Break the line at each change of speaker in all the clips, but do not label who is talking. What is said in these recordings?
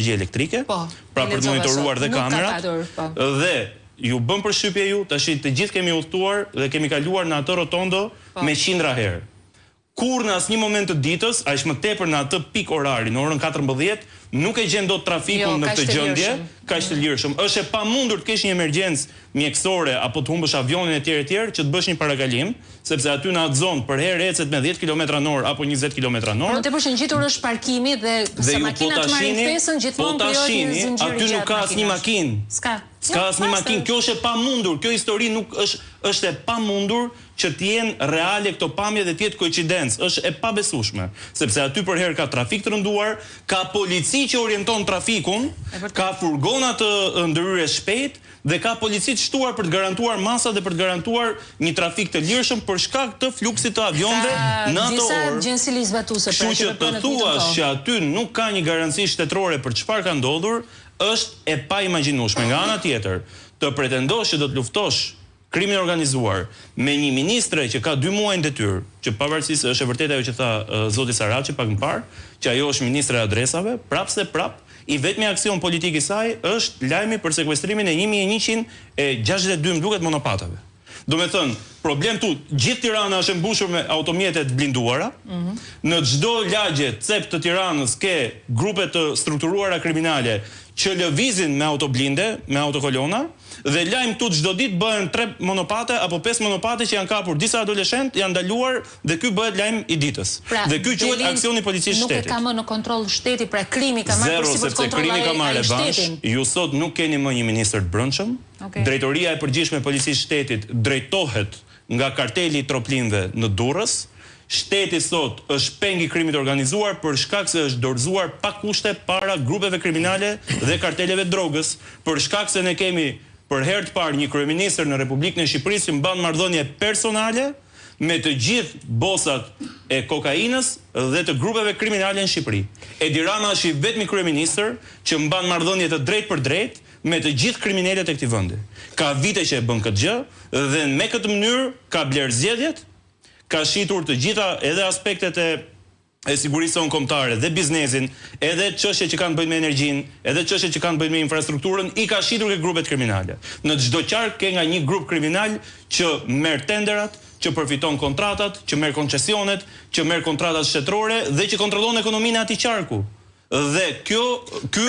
energji elektrike, pra për të monitoruar dhe kamerat, dhe ju bën përshtypje ju, tash të gjithë kemi udhëtuar dhe kemi kaluar në atë rotondo me qindra herë. Kur në asnjë moment të ditës, aq më tepër në atë pik orari, në orën 14, nuk e gjen dot trafikun në këtë gjendje, kaq të lirshëm. Është e pamundur të kesh një emergjencë mjekësore apo të humbësh avionin etj që të bësh një parakalim, sepse aty në atë zonë për herë ecet me 10 km/h apo 20 km/h.
Por tepër që ngjitur është parkimi dhe se makinat marrin pesën gjithmonë krijohet një zinxhir.
Aty nuk ka asnjë makinë. S'ka asnjë makinë. Kjo është e pamundur. Kjo histori nuk është e pamundur që të jenë reale këto pamje dhe të jetë koincidencë. Është e pabesueshme, sepse aty për herë ka trafik të rënduar, ka polici që orienton trafikun, ka furgona të ndërhyrjes shpejt dhe ka polici të shtuar për të garantuar masa dhe për të garantuar një trafik të lirshëm për shkak të fluksit të avionëve në ato orë.
Disa gjendësi ligjvatuese
pra që të thuash që aty nuk ka një garanci shtetërore për çfarë ka ndodhur, është e paimagjinueshme. Nga ana tjetër, të pretendosh që do të luftosh krimin organizuar me një ministre që ka 2 muaj në detyrë, që pavarësisht është e vërtetë ajo që tha zoti Saraçi pak më parë, që ajo është ministre e adresave, i vetmi aksion politik i saj është lajmi për sekuestrimin e 1162 më duket monopatave. Do me thënë, problem gjithë Tirana është mbushur me automjetet blinduara, në çdo lagje cep të Tiranës ke grupe të strukturuara kriminale që lëvizin me autoblinde, me autokolona, dhe lajm këtu çdo ditë bëhen 3 monopate apo 5 monopate që janë kapur disa adoleshent, janë ndaluar dhe ky bëhet lajm i ditës. Dhe ky quhet aksioni policisë shtetit.
Nuk e ka më në kontroll shteti, pra krimi ka marrë përsipër kontroll.
Krimi ka marrë revansh. Ju sot nuk keni më një ministër të brendshëm. Drejtoria e përgjithshme e policisë shtetit drejtohet nga karteli i troplinëve në Durrës. Shteti sot është peng i krimit organizuar për shkak se është dorëzuar pa kushte para grupeve kriminale dhe karteleve drogës, për shkak se ne kemi për herë të parë një kryeministër në Republikën e Shqipërisë që mban marrëdhënie personale me të gjithë bosat e kokainës dhe të grupeve kriminale në Shqipëri. Edi Rama është i vetmi kryeministër që mban marrëdhënie të drejtë për drejtë me të gjithë kriminalet e këtij vendi. Ka vite që e bën këtë gjë dhe me këtë mënyrë ka bler zgjedhjet, ka shitur të gjitha edhe aspektet e sigurisë sonë kombëtare dhe biznesin, edhe çështjet që kanë bëjnë me energjinë, edhe çështjet që kanë bëjnë me infrastrukturën, i ka shitur ke grupet kriminale. Në çdo qark ke nga një grup kriminal që merr tenderat, që përfiton kontratat, që merr koncesionet, që merr kontratat shtetërore dhe që kontrollon ekonominë e atij qarku. Dhe ky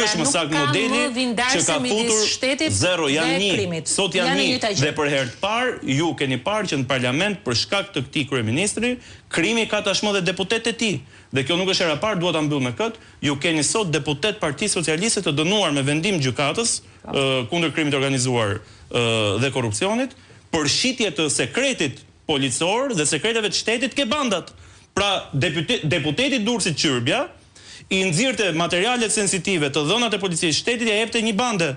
është më saktë modeli që ka futur zero janë një. Sot janë një dhe për herë të parë ju keni parë që në parlament për shkak të këtij kryeministri, krimi ka tashmë dhe deputet e tij. Dhe kjo nuk është era parë, dua ta mbyll me këtë. Ju keni sot deputet Partisë Socialiste të dënuar me vendim gjykatës kundër krimit organizuar dhe korrupsionit për shitje të sekretit policor dhe sekreteve të shtetit ke bandat. Pra deputeti Durrësit Qyrbja i nxirrte materialet sensitive të dhënat e policisë shtetit ja jepte një bande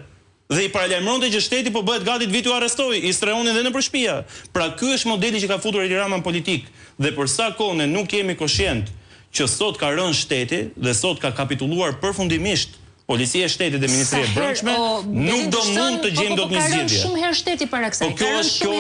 dhe i paralajmëronte që shteti po bëhet gati të vitë u arrestoj, i strehonin dhe nëpër shtëpia. Pra ky është modeli që ka futur Edi Rama në politik dhe për sa kohë ne nuk jemi koshient që sot ka rënë shteti dhe sot ka kapitulluar përfundimisht Policia e Shtetit dhe Ministria e Brendshme, nuk do mund të gjejmë dot një zgjidhje.
Ka rënë shumë herë shteti para kësaj.
Kjo është bie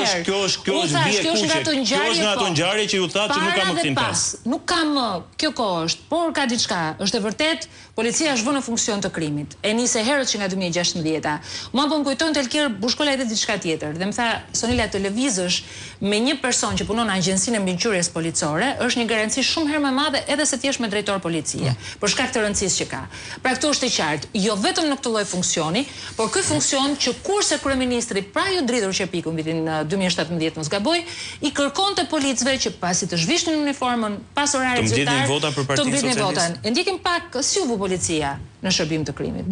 kuqe. Kjo është nga ato ngjarje që ju thatë që nuk ka më kthim pas.
Nuk ka më, kjo kohë është, por ka diçka. Është e vërtet, policia është vënë në funksion të krimit. E nisi herët që nga 2016-a. Mua po më kujton Telkir bushkolla edhe diçka tjetër. Dhe më tha, Sonila, të lëvizësh me një person që punon në agjencinë e mbikëqyrjes policore, është një garanci shumë herë më e madhe edhe se ti je me drejtor policie, për shkak të rëndësisë që ka. Pra këtu është e qartë. Jo vetëm në këtë lloj funksioni, por ky funksion që kurse kryeministri pra ju dritur qepikun vitin 2017 mos gaboj, i kërkonte policëve që pasi të zhvishnin uniformën pas orarit zyrtar,
të mbledhin vota për Partinë Socialiste.
E ndjekim pak si u vu policia në shërbim të krimit.